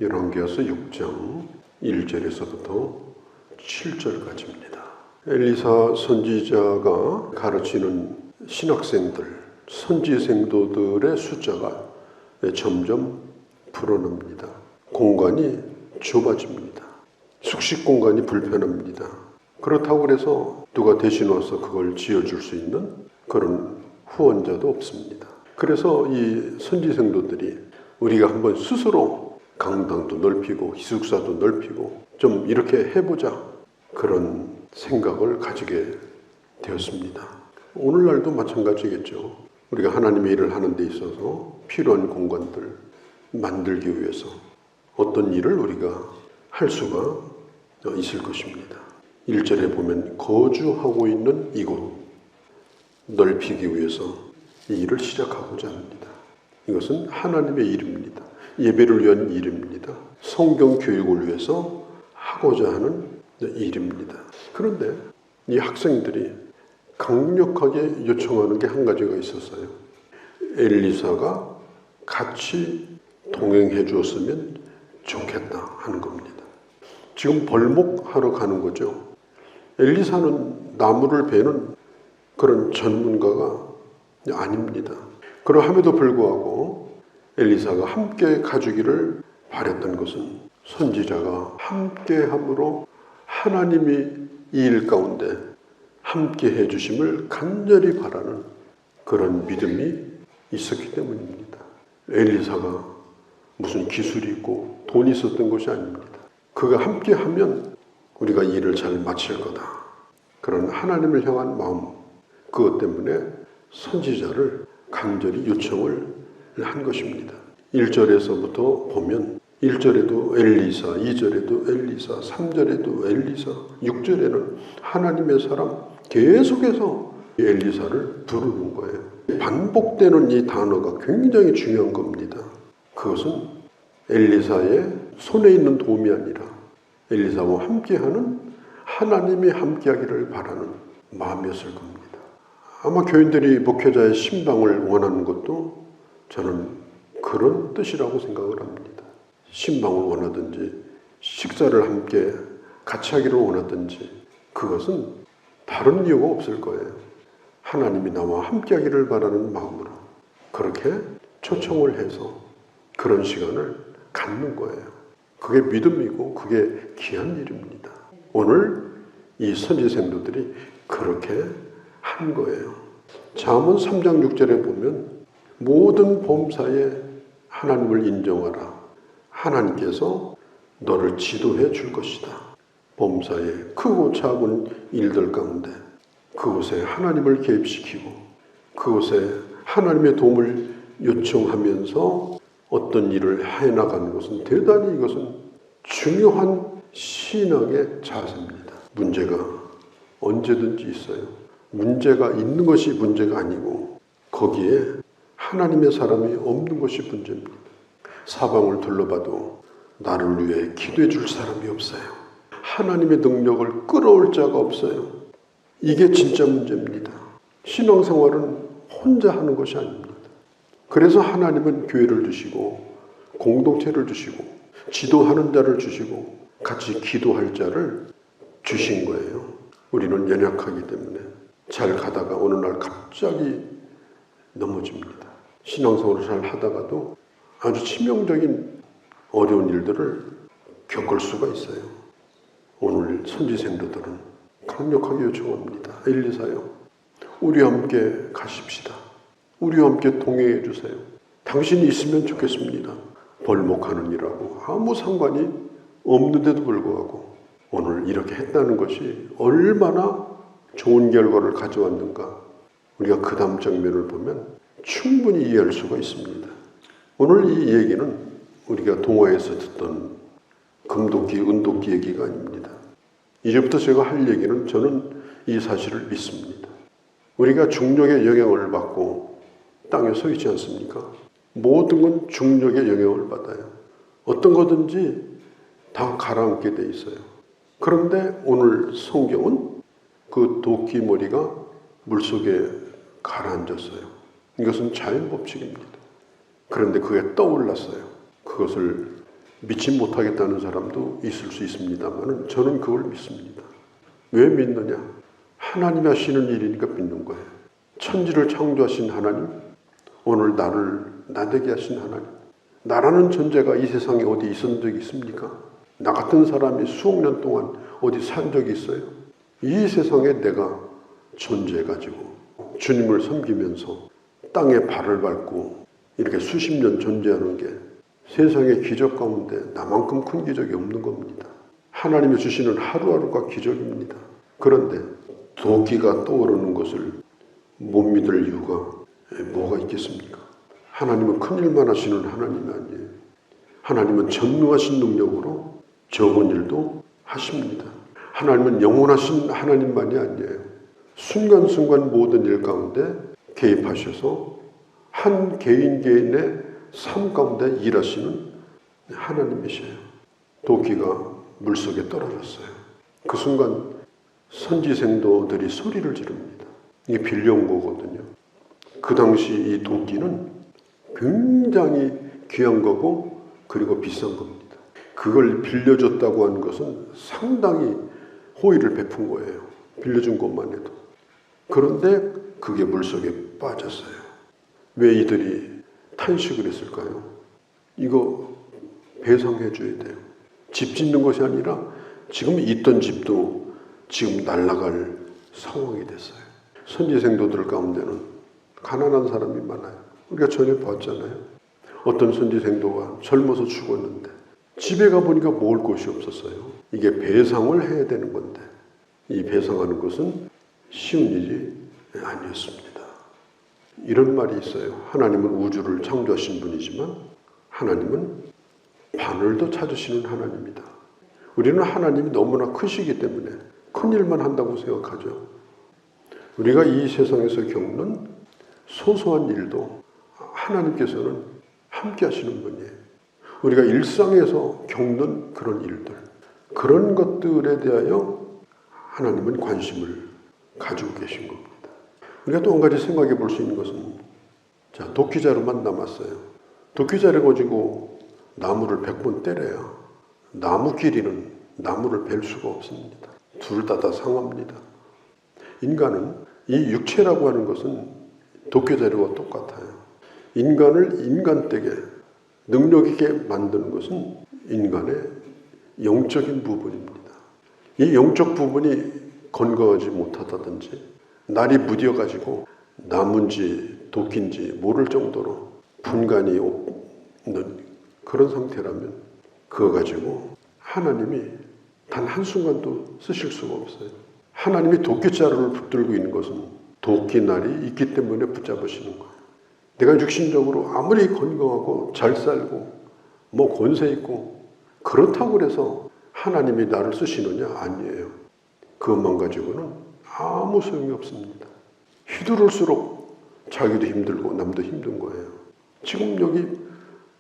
열왕기하서 6장 1절에서부터 7절까지입니다. 엘리사 선지자가 가르치는 신학생들, 선지생도들의 숫자가 점점 불어납니다. 공간이 좁아집니다. 숙식 공간이 불편합니다. 그렇다고 해서 누가 대신 와서 그걸 지어줄 수 있는 그런 후원자도 없습니다. 그래서 이 선지생도들이 우리가 한번 스스로 강당도 넓히고 기숙사도 넓히고 좀 이렇게 해보자, 그런 생각을 가지게 되었습니다. 오늘날도 마찬가지겠죠. 우리가 하나님의 일을 하는 데 있어서 필요한 공간들 만들기 위해서 어떤 일을 우리가 할 수가 있을 것입니다. 1절에 보면 거주하고 있는 이곳 넓히기 위해서 이 일을 시작하고자 합니다. 이것은 하나님의 일입니다. 예배를 위한 일입니다. 성경 교육을 위해서 하고자 하는 일입니다. 그런데 이 학생들이 강력하게 요청하는 게 한 가지가 있었어요. 엘리사가 같이 동행해 주었으면 좋겠다 하는 겁니다. 지금 벌목하러 가는 거죠. 엘리사는 나무를 베는 그런 전문가가 아닙니다. 그러함에도 불구하고 엘리사가 함께 가주기를 바랬던 것은 선지자가 함께함으로 하나님이 이 일 가운데 함께 해주심을 간절히 바라는 그런 믿음이 있었기 때문입니다. 엘리사가 무슨 기술이 있고 돈이 있었던 것이 아닙니다. 그가 함께하면 우리가 일을 잘 마칠 거다, 그런 하나님을 향한 마음, 그것 때문에 선지자를 간절히 요청을 한 것입니다. 1절에서부터 보면 1절에도 엘리사, 2절에도 엘리사, 3절에도 엘리사, 6절에는 하나님의 사람, 계속해서 엘리사를 부르는 거예요. 반복되는 이 단어가 굉장히 중요한 겁니다. 그것은 엘리사의 손에 있는 도움이 아니라 엘리사와 함께하는 하나님이 함께하기를 바라는 마음이었을 겁니다. 아마 교인들이 목회자의 신방을 원하는 것도 저는 그런 뜻이라고 생각을 합니다. 신방을 원하든지 식사를 함께 같이 하기를 원하든지 그것은 다른 이유가 없을 거예요. 하나님이 나와 함께 하기를 바라는 마음으로 그렇게 초청을 해서 그런 시간을 갖는 거예요. 그게 믿음이고 그게 귀한 일입니다. 오늘 이 선지생도들이 그렇게 한 거예요. 잠언 3장 6절에 보면 모든 범사에 하나님을 인정하라. 하나님께서 너를 지도해 줄 것이다. 범사에 크고 작은 일들 가운데 그곳에 하나님을 개입시키고 그곳에 하나님의 도움을 요청하면서 어떤 일을 해나가는 것은 대단히 이것은 중요한 신앙의 자세입니다. 문제가 언제든지 있어요. 문제가 있는 것이 문제가 아니고 거기에 하나님의 사람이 없는 것이 문제입니다. 사방을 둘러봐도 나를 위해 기도해 줄 사람이 없어요. 하나님의 능력을 끌어올 자가 없어요. 이게 진짜 문제입니다. 신앙생활은 혼자 하는 것이 아닙니다. 그래서 하나님은 교회를 주시고 공동체를 주시고 지도하는 자를 주시고 같이 기도할 자를 주신 거예요. 우리는 연약하기 때문에 잘 가다가 어느 날 갑자기 넘어집니다. 신앙생활을 잘 하다가도 아주 치명적인 어려운 일들을 겪을 수가 있어요. 오늘 선지생도들은 강력하게 요청합니다. 엘리사요, 우리와 함께 가십시다. 우리와 함께 동행해 주세요. 당신이 있으면 좋겠습니다. 벌목하는 일하고 아무 상관이 없는데도 불구하고 오늘 이렇게 했다는 것이 얼마나 좋은 결과를 가져왔는가, 우리가 그 다음 장면을 보면 충분히 이해할 수가 있습니다. 오늘 이 얘기는 우리가 동화에서 듣던 금도끼, 은도끼 얘기가 아닙니다. 이제부터 제가 할 얘기는 저는 이 사실을 믿습니다. 우리가 중력의 영향을 받고 땅에 서 있지 않습니까? 모든 건 중력의 영향을 받아요. 어떤 거든지 다 가라앉게 돼 있어요. 그런데 오늘 성경은 그 도끼 머리가 물속에 가라앉았어요. 이것은 자연법칙입니다. 그런데 그게 떠올랐어요. 그것을 믿지 못하겠다는 사람도 있을 수 있습니다만 저는 그걸 믿습니다. 왜 믿느냐? 하나님이 하시는 일이니까 믿는 거예요. 천지를 창조하신 하나님, 오늘 나를 나되게 하신 하나님, 나라는 존재가 이 세상에 어디 있었던 적이 있습니까? 나 같은 사람이 수억 년 동안 어디 산 적이 있어요? 이 세상에 내가 존재해가지고 주님을 섬기면서 땅에 발을 밟고 이렇게 수십 년 존재하는 게 세상의 기적 가운데 나만큼 큰 기적이 없는 겁니다. 하나님이 주시는 하루하루가 기적입니다. 그런데 도끼가 떠오르는 것을 못 믿을 이유가 뭐가 있겠습니까? 하나님은 큰일만 하시는 하나님이 아니에요. 하나님은 전능하신 능력으로 적은 일도 하십니다. 하나님은 영원하신 하나님만이 아니에요. 순간순간 모든 일 가운데 개입하셔서 한 개인 개인의 삶 가운데 일하시는 하나님이셔요. 도끼가 물속에 떨어졌어요. 그 순간 선지생도들이 소리를 지릅니다. 이게 빌려온 거거든요. 그 당시 이 도끼는 굉장히 귀한 거고 그리고 비싼 겁니다. 그걸 빌려줬다고 하는 것은 상당히 호의를 베푼 거예요. 빌려준 것만 해도. 그런데 그게 물속에 빠졌어요. 왜 이들이 탄식을 했을까요? 이거 배상해 줘야 돼요. 집 짓는 것이 아니라 지금 있던 집도 지금 날아갈 상황이 됐어요. 선지생도들 가운데는 가난한 사람이 많아요. 우리가 전에 봤잖아요. 어떤 선지생도가 젊어서 죽었는데 집에 가보니까 먹을 것이 없었어요. 이게 배상을 해야 되는 건데 이 배상하는 것은 쉬운 일이 아니었습니다. 이런 말이 있어요. 하나님은 우주를 창조하신 분이지만 하나님은 바늘도 찾으시는 하나님이다. 우리는 하나님이 너무나 크시기 때문에 큰 일만 한다고 생각하죠. 우리가 이 세상에서 겪는 소소한 일도 하나님께서는 함께 하시는 분이에요. 우리가 일상에서 겪는 그런 일들, 그런 것들에 대하여 하나님은 관심을 가지고 계신 겁니다. 우리가 또 한 가지 생각해 볼 수 있는 것은 자, 도끼자루만 남았어요. 도끼자루 가지고 나무를 100번 때려야 나무끼리는 나무를 벨 수가 없습니다. 둘 다 상합니다. 인간은 이 육체라고 하는 것은 도끼자루와 똑같아요. 인간을 인간되게 능력 있게 만드는 것은 인간의 영적인 부분입니다. 이 영적 부분이 건강하지 못하다든지 날이 무뎌가지고 나무인지 도끼인지 모를 정도로 분간이 없는 그런 상태라면 그거 가지고 하나님이 단 한순간도 쓰실 수가 없어요. 하나님이 도끼자루를 붙들고 있는 것은 도끼날이 있기 때문에 붙잡으시는 거예요. 내가 육신적으로 아무리 건강하고 잘 살고 뭐 권세 있고 그렇다고 해서 하나님이 나를 쓰시느냐? 아니에요. 그것만 가지고는 아무 소용이 없습니다. 휘두를수록 자기도 힘들고 남도 힘든 거예요. 지금 여기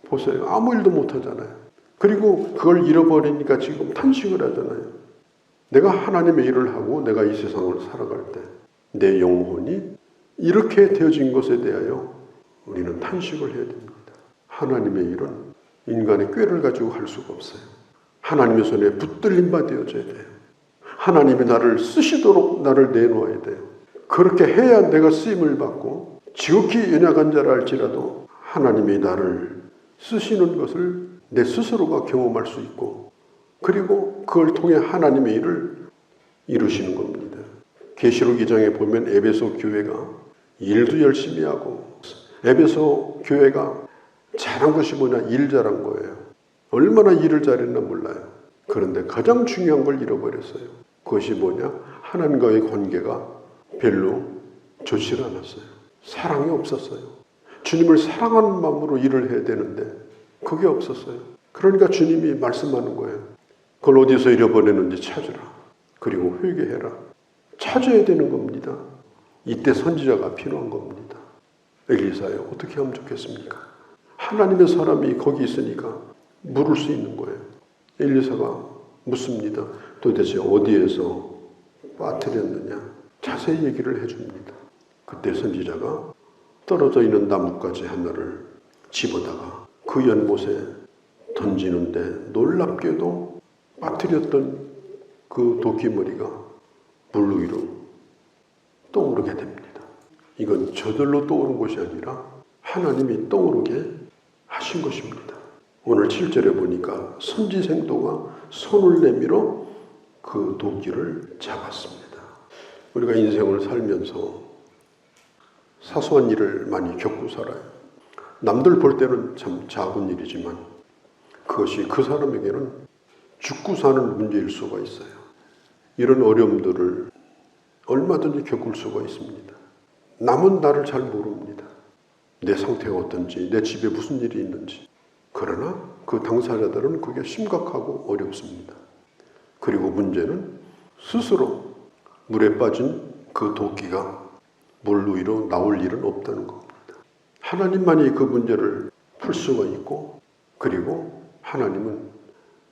보세요. 아무 일도 못하잖아요. 그리고 그걸 잃어버리니까 지금 탄식을 하잖아요. 내가 하나님의 일을 하고 내가 이 세상을 살아갈 때 내 영혼이 이렇게 되어진 것에 대하여 우리는 탄식을 해야 됩니다. 하나님의 일은 인간의 꾀를 가지고 할 수가 없어요. 하나님의 손에 붙들림 바 되어져야 돼요. 하나님이 나를 쓰시도록 나를 내놓아야 돼요. 그렇게 해야 내가 쓰임을 받고 지극히 연약한 자라 할지라도 하나님이 나를 쓰시는 것을 내 스스로가 경험할 수 있고 그리고 그걸 통해 하나님의 일을 이루시는 겁니다. 계시록 2장에 보면 에베소 교회가 일도 열심히 하고 에베소 교회가 잘한 것이 뭐냐? 일 잘한 거예요. 얼마나 일을 잘했나 몰라요. 그런데 가장 중요한 걸 잃어버렸어요. 그것이 뭐냐? 하나님과의 관계가 별로 좋지 않았어요. 사랑이 없었어요. 주님을 사랑하는 마음으로 일을 해야 되는데 그게 없었어요. 그러니까 주님이 말씀하는 거예요. 그걸 어디서 잃어버렸는지 찾으라. 그리고 회개해라. 찾아야 되는 겁니다. 이때 선지자가 필요한 겁니다. 엘리사요, 어떻게 하면 좋겠습니까? 하나님의 사람이 거기 있으니까 물을 수 있는 거예요. 엘리사가 묻습니다. 도대체 어디에서 빠뜨렸느냐? 자세히 얘기를 해줍니다. 그때 선지자가 떨어져 있는 나뭇가지 하나를 집어다가 그 연못에 던지는데 놀랍게도 빠뜨렸던 그 도끼머리가 물 위로 떠오르게 됩니다. 이건 저절로 떠오른 것이 아니라 하나님이 떠오르게 하신 것입니다. 오늘 7절에 보니까 선지생도가 손을 내밀어 그 도끼를 잡았습니다. 우리가 인생을 살면서 사소한 일을 많이 겪고 살아요. 남들 볼 때는 참 작은 일이지만 그것이 그 사람에게는 죽고 사는 문제일 수가 있어요. 이런 어려움들을 얼마든지 겪을 수가 있습니다. 남은 나를 잘 모릅니다. 내 상태가 어떤지, 내 집에 무슨 일이 있는지. 그러나 그 당사자들은 그게 심각하고 어렵습니다. 그리고 문제는 스스로 물에 빠진 그 도끼가 물 위로 나올 일은 없다는 겁니다. 하나님만이 그 문제를 풀 수가 있고, 그리고 하나님은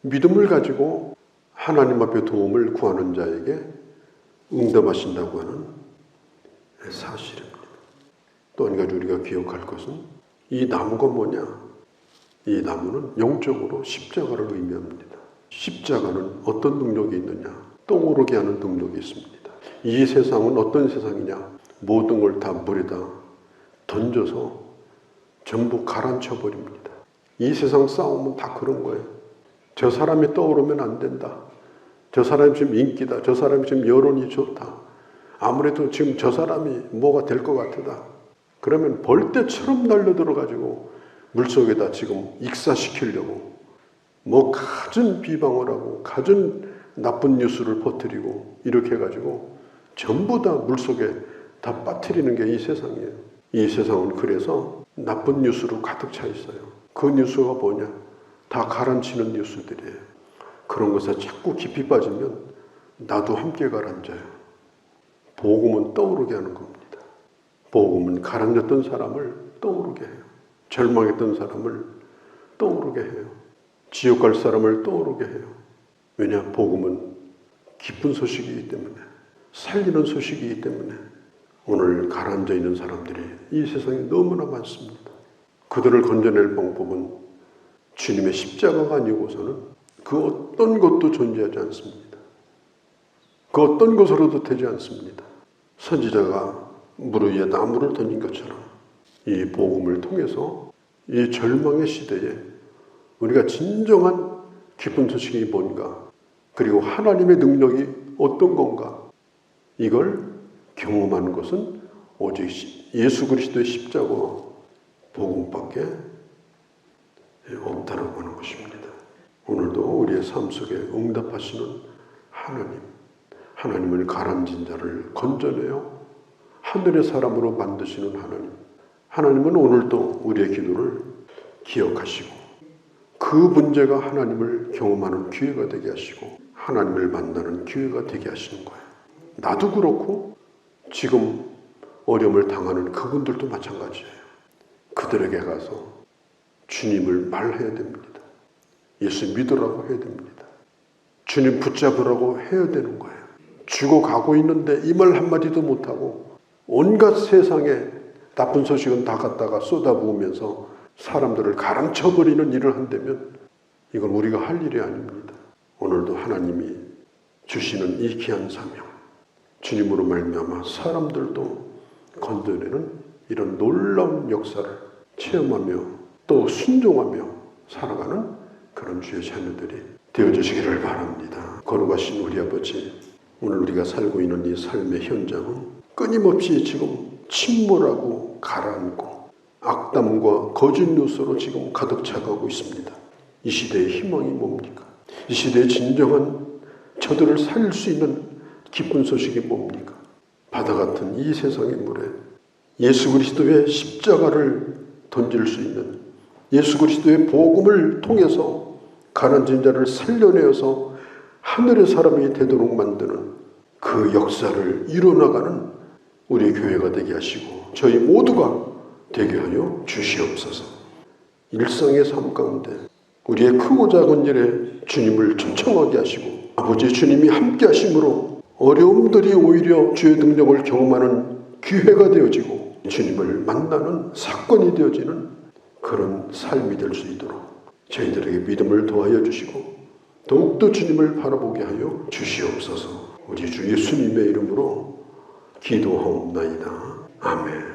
믿음을 가지고 하나님 앞에 도움을 구하는 자에게 응답하신다고 하는 사실입니다. 또 한 가지 우리가 기억할 것은 이 나무가 뭐냐? 이 나무는 영적으로 십자가를 의미합니다. 십자가는 어떤 능력이 있느냐? 떠오르게 하는 능력이 있습니다. 이 세상은 어떤 세상이냐? 모든 걸 다 물에다 던져서 전부 가라앉혀 버립니다. 이 세상 싸움은 다 그런 거예요. 저 사람이 떠오르면 안 된다. 저 사람이 지금 인기다. 저 사람이 지금 여론이 좋다. 아무래도 지금 저 사람이 뭐가 될 것 같다. 그러면 벌떼처럼 달려들어가지고 물속에다 지금 익사시키려고 뭐 갖은 비방을 하고 갖은 나쁜 뉴스를 퍼뜨리고 이렇게 해가지고 전부 다 물속에 다 빠뜨리는 게 이 세상이에요. 이 세상은 그래서 나쁜 뉴스로 가득 차 있어요. 그 뉴스가 뭐냐? 다 가라앉히는 뉴스들이에요. 그런 것에 자꾸 깊이 빠지면 나도 함께 가라앉아요. 복음은 떠오르게 하는 겁니다. 복음은 가라앉았던 사람을 떠오르게 해요. 절망했던 사람을 떠오르게 해요. 지옥 갈 사람을 떠오르게 해요. 왜냐? 복음은 기쁜 소식이기 때문에, 살리는 소식이기 때문에. 오늘 가라앉아 있는 사람들이 이 세상에 너무나 많습니다. 그들을 건져낼 방법은 주님의 십자가가 아니고서는 그 어떤 것도 존재하지 않습니다. 그 어떤 것으로도 되지 않습니다. 선지자가 물 위에 나무를 던진 것처럼 이 복음을 통해서 이 절망의 시대에 우리가 진정한 기쁜 소식이 뭔가, 그리고 하나님의 능력이 어떤 건가, 이걸 경험하는 것은 오직 예수 그리스도의 십자가와 복음밖에 없다라고 하는 것입니다. 오늘도 우리의 삶 속에 응답하시는 하나님은 가라앉은 자를 건져내어 하늘의 사람으로 만드시는 하나님은 오늘도 우리의 기도를 기억하시고 그 문제가 하나님을 경험하는 기회가 되게 하시고 하나님을 만나는 기회가 되게 하시는 거예요. 나도 그렇고 지금 어려움을 당하는 그분들도 마찬가지예요. 그들에게 가서 주님을 말해야 됩니다. 예수 믿으라고 해야 됩니다. 주님 붙잡으라고 해야 되는 거예요. 죽어가고 있는데 이 말 한마디도 못하고 온갖 세상에 나쁜 소식은 다 갖다가 쏟아부으면서 사람들을 가라앉혀버리는 일을 한다면 이건 우리가 할 일이 아닙니다. 오늘도 하나님이 주시는 이 귀한 사명, 주님으로 말미암아 사람들도 건져내는 이런 놀라운 역사를 체험하며 또 순종하며 살아가는 그런 주의 자녀들이 되어주시기를 바랍니다. 거룩하신 우리 아버지, 오늘 우리가 살고 있는 이 삶의 현장은 끊임없이 지금 침몰하고 가라앉고 악담과 거짓 뉴스로 지금 가득 차가고 있습니다. 이 시대의 희망이 뭡니까? 이 시대의 진정한 저들을 살릴 수 있는 기쁜 소식이 뭡니까? 바다 같은 이 세상의 물에 예수 그리스도의 십자가를 던질 수 있는, 예수 그리스도의 복음을 통해서 가난진 자를 살려내어서 하늘의 사람이 되도록 만드는 그 역사를 이뤄나가는 우리 교회가 되게 하시고 저희 모두가 되게 하여 주시옵소서. 일상의 삶 가운데 우리의 크고 작은 일에 주님을 초청하게 하시고 아버지 주님이 함께 하심으로 어려움들이 오히려 주의 능력을 경험하는 기회가 되어지고 주님을 만나는 사건이 되어지는 그런 삶이 될 수 있도록 저희들에게 믿음을 더하여 주시고 더욱더 주님을 바라보게 하여 주시옵소서. 우리 주 예수님의 이름으로 기도하옵나이다. 아멘.